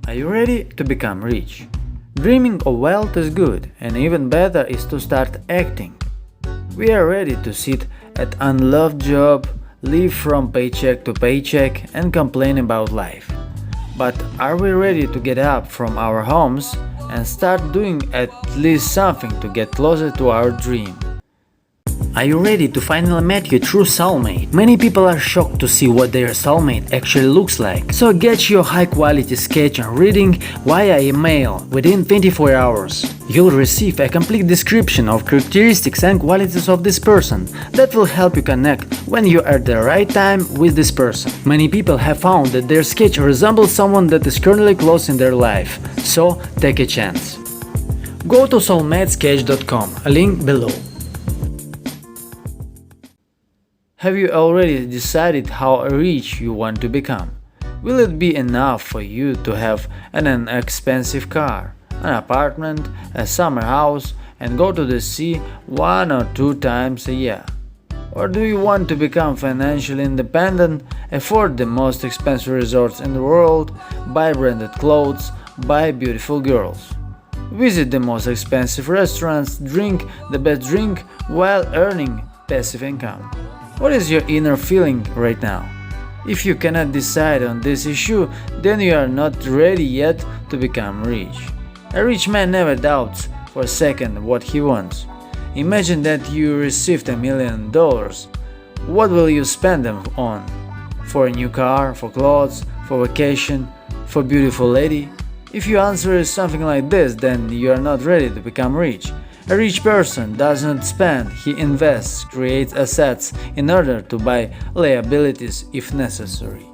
Are you ready to become rich? Dreaming of wealth is good, and even better is to start acting. We are ready to sit at unloved job, live from paycheck to paycheck and complain about life. But are we ready to get up from our homes and start doing at least something to get closer to our dream? Are you ready to finally meet your true soulmate? Many people are shocked to see what their soulmate actually looks like. So get your high quality sketch and reading via email within 24 hours. You'll receive a complete description of characteristics and qualities of this person that will help you connect when you are at the right time with this person. Many people have found that their sketch resembles someone that is currently close in their life, so take a chance. Go to soulmatesketch.com, a link below. Have you already decided how rich you want to become? Will it be enough for you to have an expensive car, an apartment, a summer house, and go to the sea 1 or 2 times a year? Or do you want to become financially independent, afford the most expensive resorts in the world, buy branded clothes, buy beautiful girls, visit the most expensive restaurants, drink the best drink while earning passive income? What is your inner feeling right now? If you cannot decide on this issue, then you are not ready yet to become rich. A rich man never doubts for a second what he wants. Imagine that you received $1 million. What will you spend them on? For a new car, for clothes, for vacation, for a beautiful lady? If your answer is something like this, then you are not ready to become rich. A rich person does not spend, he invests, creates assets in order to buy liabilities if necessary.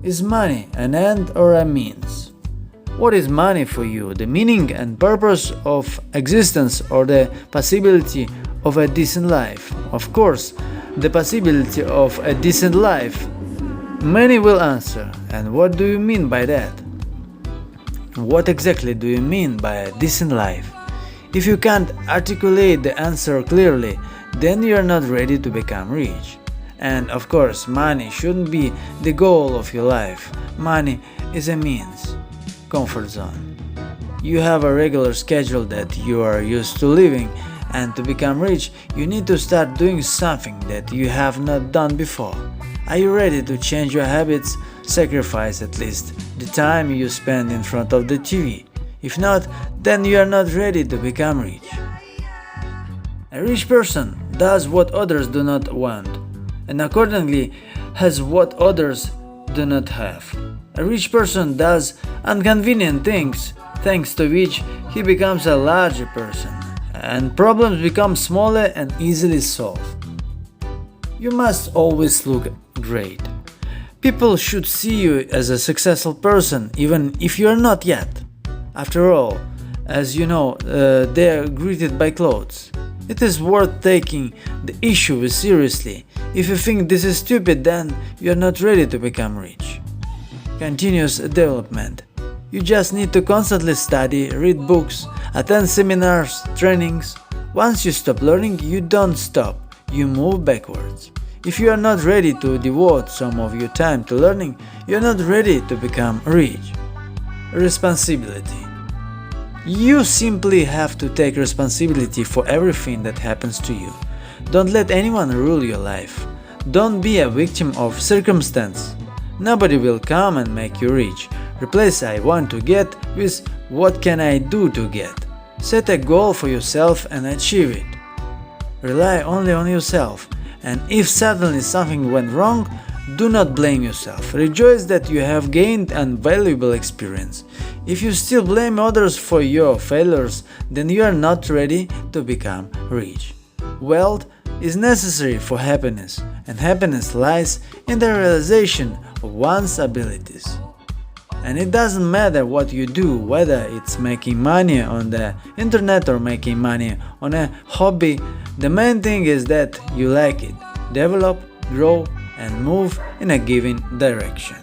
Is money an end or a means? What is money for you, the meaning and purpose of existence or the possibility of a decent life? Of course, the possibility of a decent life. Many will answer, and what do you mean by that? What exactly do you mean by a decent life? If you can't articulate the answer clearly, then you are not ready to become rich. And of course, money shouldn't be the goal of your life. Money is a means. Comfort zone. You have a regular schedule that you are used to living, and to become rich, you need to start doing something that you have not done before. Are you ready to change your habits, sacrifice at least the time you spend in front of the TV? If not, then you are not ready to become rich. A rich person does what others do not want, and accordingly has what others do not have. A rich person does inconvenient things, thanks to which he becomes a larger person, and problems become smaller and easily solved. You must always look great. People should see you as a successful person, even if you are not yet. After all, as you know, they are greeted by clothes. It is worth taking the issue seriously. If you think this is stupid, then you are not ready to become rich. Continuous development. You just need to constantly study, read books, attend seminars, trainings. Once you stop learning, you don't stop, you move backwards. If you are not ready to devote some of your time to learning, you are not ready to become rich. Responsibility. You simply have to take responsibility for everything that happens to you. Don't let anyone rule your life. Don't be a victim of circumstance. Nobody will come and make you rich. Replace "I want to get" with "what can I do to get." Set a goal for yourself and achieve it. Rely only on yourself, and if suddenly something went wrong, do not blame yourself. Rejoice that you have gained an valuable experience. If you still blame others for your failures, then you are not ready to become rich. Wealth is necessary for happiness, and happiness lies in the realization of one's abilities. And it doesn't matter what you do, whether it's making money on the internet or making money on a hobby. The main thing is that you like it. Develop, grow, and move in a given direction.